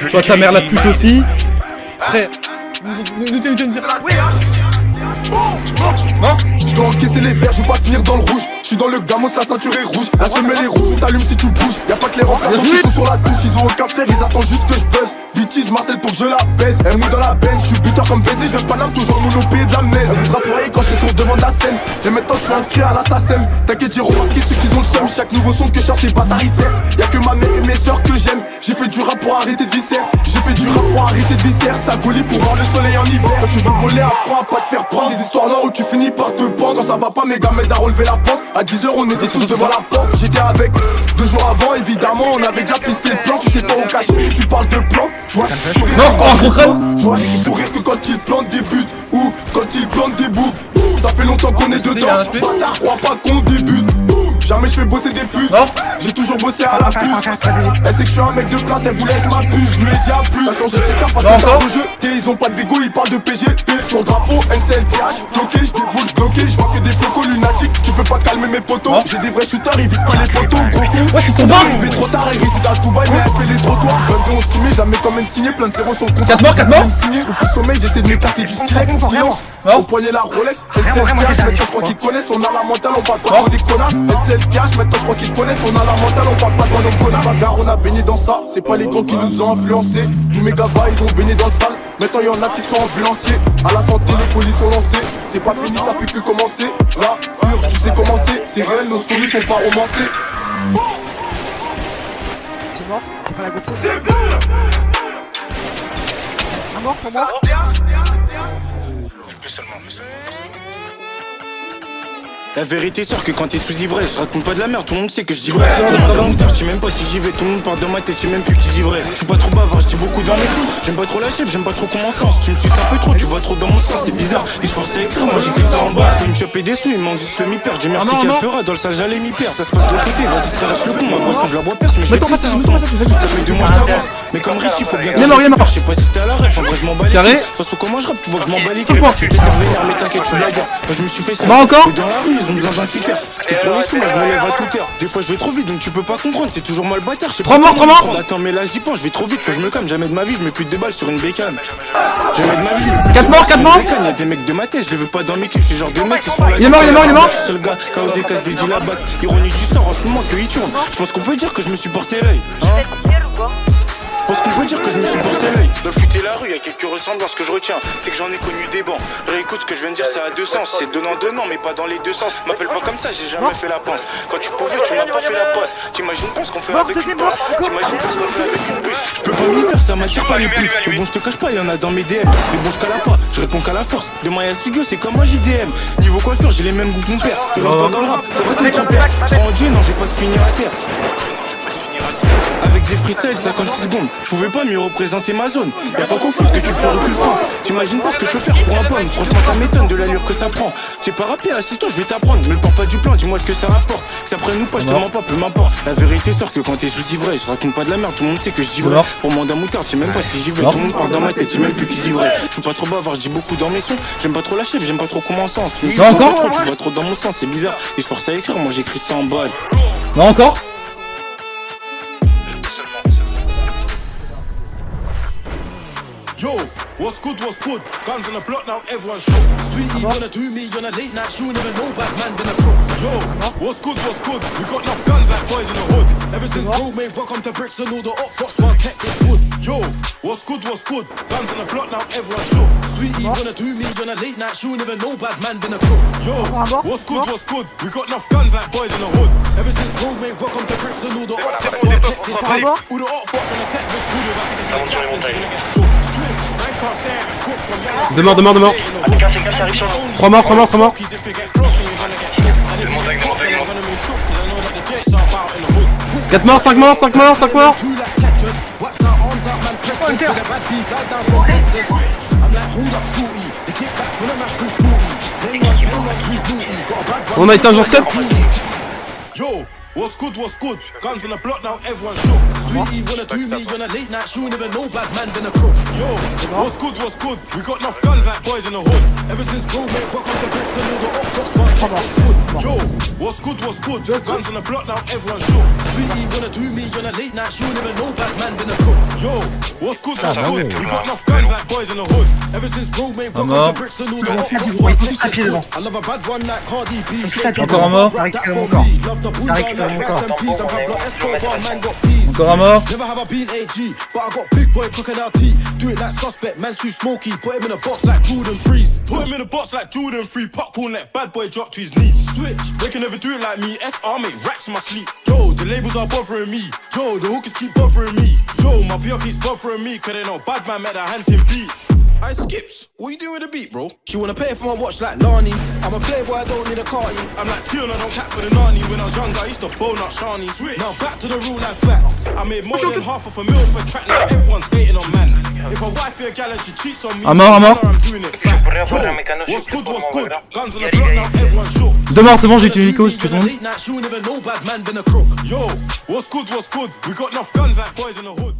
Toi ta mère la pute aussi. Frère. Nous tiens dire. Non, je dois encaisser les verres, je veux pas finir dans le rouge. Je suis dans le gamos, la ceinture est rouge. La semelle est rouge, on t'allume si tu bouges. Y'a pas que les remplaçants qui sont sur la touche. Ils ont aucun flair, ils attendent juste que je buzz. Bitches, Marcel pour que je la baisse. Elle mouille dans la bench, je suis buteur comme Benzi. Je viens pas toujours monopée de l'amnèse. Elle voudra se noyer quand je sur devant de la scène. Et maintenant je suis inscrit à l'assassin. T'inquiète, j'ai remarqué ceux qui ont le seum. Chaque nouveau son que je cherche, ces bâtards ils servent. Y'a que ma mère et mes sœurs que j'aime. J'ai fait du rap pour arrêter de viscère. J'ai fait du rap pour arrêter de viscère. Ça golie pour voir le soleil en hiver. Quand tu veux voler, apprends à pas te faire prendre. Des histoires noires où tu finis par te pendre. Quand ça va pas, mes gars m'aident à relever la pente. À 10h, on était tous devant la porte. J'étais avec 2 jours avant, évidemment. On avait déjà pisté le plan. Tu sais pas où cacher, mais tu parles de plan. Je vois sourire. Non, gros crème. Je vois sourire que quand il plante des buts ou quand il plante des bouts. Ça fait longtemps qu'on est dedans. Bâtard, crois pas qu'on débute. Jamais je fais bosser des putes. J'ai toujours bossé à la puce. Elle sait que je suis un mec de classe, elle voulait être ma puce. Je lui ai dit à plus. T'as changé de checker parce que t'as rejeté. Ils ont pas de bigot, ils parlent de PGP. Sur le drapeau, NCLTH. Floqué, je déboule, bloqué. Je vois que des flocos lunatiques. Tu peux pas calmer mes potos. J'ai des vrais shooters, ils visent pas les potos. Gros con. Ouais, ils sont bons. Arrivé trop tard, elle réside à Dubaï, mais elle fait les trottoirs. 22 on s'y met, jamais comme un signé. Plein de zéros sur le compte. 4 morts, 4 morts. Au plus sommeil, j'essaie de m'écarter du silex. Silence. Au poignet la Rolex. NCLTH, maintenant je crois qu'ils connaissent. On a la mentale, on parle pas des connasses. NCLTH, maintenant je crois qu'ils connaissent. On a la mentale, on parle pas de nos connards. Bagarre, on a baigné dans ça. C'est pas les grands qui nous ont influencés. Tous mes gars, ils ont baigné dans le sale. Maintenant y'en a qui sont ambulanciers. À la santé, les polices sont lancés. C'est pas fini, ça fait que commencer. Là, tu sais comment c'est réel, nos stories sont pas romancées. C'est mort, c'est pas la GoPro. C'est bon. Un mort, pas mort. Plus seulement. La vérité sort que quand t'es sous ivresse, je raconte pas de la merde, tout le monde sait que je dis vrai. Dans mon tard, je sais même pas si j'y vais, tout le monde part dans ma tête, je sais même plus qui j'y vrai. Je suis pas trop bavard, je dis beaucoup dans mes sous. J'aime pas trop la chef, j'aime pas trop comment sens. Tu me suces un peu trop, tu vois trop dans mon sens, c'est bizarre. Ils se forcent à écrire, moi j'écris ça en bas. Faut une chope et des sous, il manque juste le mi-père. Dieu merci qu'elle pleura, dans le sale j'allais mi-père. Ça se passe de l'autre côté, vas-y je traverse le pont, ma boisson je la bois perce, mais je vais ça fait 2 mois je t'avance. Mais comme Richie, faut bien que je sais pas si t'es à la ref, en vrai je m'en bats les couilles. De toute façon comment je rappe, tu vois que je m'en bats les couilles. Tu t'es vénère, mais t'inquiète, je suis la guerre. Moi je me suis fait ça. Encore. Dans la rue, ils ont besoin d'un tuteur. C'est pour les sous, moi je me lève à toute heure. Des fois je vais trop vite donc tu peux pas comprendre, c'est toujours moi le bâtard. 3 morts, 3 morts. Attends mais là j'y pense, je vais trop vite, faut que je me calme. Jamais de ma vie je mets plus de balles sur une bécane. Jamais de ma vie je mets plus 4 morts, 4 morts. Y'a des mecs de ma tête, je les veux pas dans mes clips, ce genre de mecs qui sont là. Il est mort, il est mort, il est mort. Je suis le gars qui a osé casse des deals à battre. Ironie du sort en ce moment qu'il tourne. Je pense qu'on peut dire que je me suis porté l'œil. Je pense qu'on peut dire que je me suis porté l'œil. Dans le foot et la rue, y'a quelques ressemblances que je retiens. C'est que j'en ai connu des bancs. Réécoute ce que je viens de dire, ça a 2 sens. C'est donnant, mais pas dans les 2 sens. M'appelle pas comme ça, j'ai jamais fait la pince. Quand tu pouvais, tu m'as pas fait la passe. T'imagines pas ce qu'on fait avec une pince. T'imagines pas ce qu'on fait avec une puce. Je peux pas m'y faire, ça m'attire pas les putes. Mais bon, je te cache pas, y'en a dans mes DM. Mais bon, je cala pas, je réponds qu'à la force. Demain y'a studio, c'est comme moi JDM. Niveau coiffure, j'ai les mêmes goûts que mon père. Te lance pas dans le rap, ça va te mettre ton père. En Dieu, non, j'ai pas de finir à terre. Avec des freestyles 56 secondes, je pouvais pas mieux représenter ma zone. Y'a pas qu'au foot que tu fais recul franc. T'imagines pas ce que je peux faire pour un pomme. Franchement ça m'étonne de l'allure que ça prend. C'est pas rapide, assis-toi, je vais t'apprendre. Me le parle pas du plan, dis-moi ce que ça rapporte. Que ça prenne ou pas, je te mens pas, peu m'importe. La vérité sort que quand t'es sous ivresse, je raconte pas de la merde, tout le monde sait que je dis vrai. Pour moi d'un moutard, je sais même pas si j'y vais. Tout le monde part dans ma tête, je sais même plus qui dit vrai. Je suis pas trop bavard, je dis beaucoup dans mes sons. J'aime pas trop la chef, j'aime pas trop comment sens. Tu me suis encore trop, tu vois trop dans mon sens, c'est bizarre. Ils se forcent à écrire, moi j'écris ça en balle. Non encore. Yo, what's good, what's good? Guns on the block now, everyone's shook. Sweetie, gonna do me on a late night, she never know bad man been a crook. Yo, what's good, what's good? We got enough guns like boys in the hood. Ever since Road made welcome to bricks and all the up fox won't check this wood. Yo, what's good, what's good? Guns on the block now, everyone's shook. Sweetie, gonna do me on a late night, she never know bad man been a crook. Yo, what's good, what's good? We got enough guns like boys in the hood. Ever since Road made welcome to bricks and all the up fox won't check this wood. All the up fox on the tech was good, about to get the captain, she's gonna get drunk. Deux morts. 3 morts. 4 morts, 5 morts. On a été un jour 7. Yo, what's good, what's good? Guns on the block now, everyone shook. Sweetie wanna do me on a late night, she won't even know bad man been a crook. Yo, what's good, what's good? We got enough guns like boys in the hood. Ever since bro mate, welcome to bricks and all the off fox one check this good. Yo, what's good, what's good? Guns on the block now, everyone shook. Sweetie wanna do me on a late night, she won't even know bad man been a crook. Yo, what's good, what's good? We got enough guns like boys in the hood. Ever since bro mate, welcome to bricks and all the off fox one check this good. I love a bad one like Cardi B. Encore un mort. Love the bulldog like rice and peas and Pablo Escobar, man got peas. Encore un mort. Never have I been AG, but I got big boy crocodile teeth. Do it like suspect, man's too smoky. Put him in a box like Jordan Freeze. Put him in a box like Jordan Free. Popcorn like bad boy drop to his knees. Switch, they can never do it like me. SR make racks in my sleep. Yo, the labels are bothering me. Yo, the hookers keep bothering me. Yo, my PR keeps bothering me. Cause they know bad man met a hand in beat. I skips, what you doing with the beat, bro? She wanna pay for my watch like Lani. I'm a playboy, I don't need a carty. I'm like Tiana, don't cap for the nani. When I was younger, I used to bone up Shani. Switch. Now back to the rule like facts. I made more than half of a mil for track, now everyone's hating on man. If a wife here gal and she cheats on me, Un mort, un mort. I'm doing it back. Yo, what's good, what's good? Guns on the block, now everyone's shook. Deux morts, c'est bon, j'ai tué Nico, si tu te demandes. Yo, what's good, what's good? We got enough guns like boys in the hood.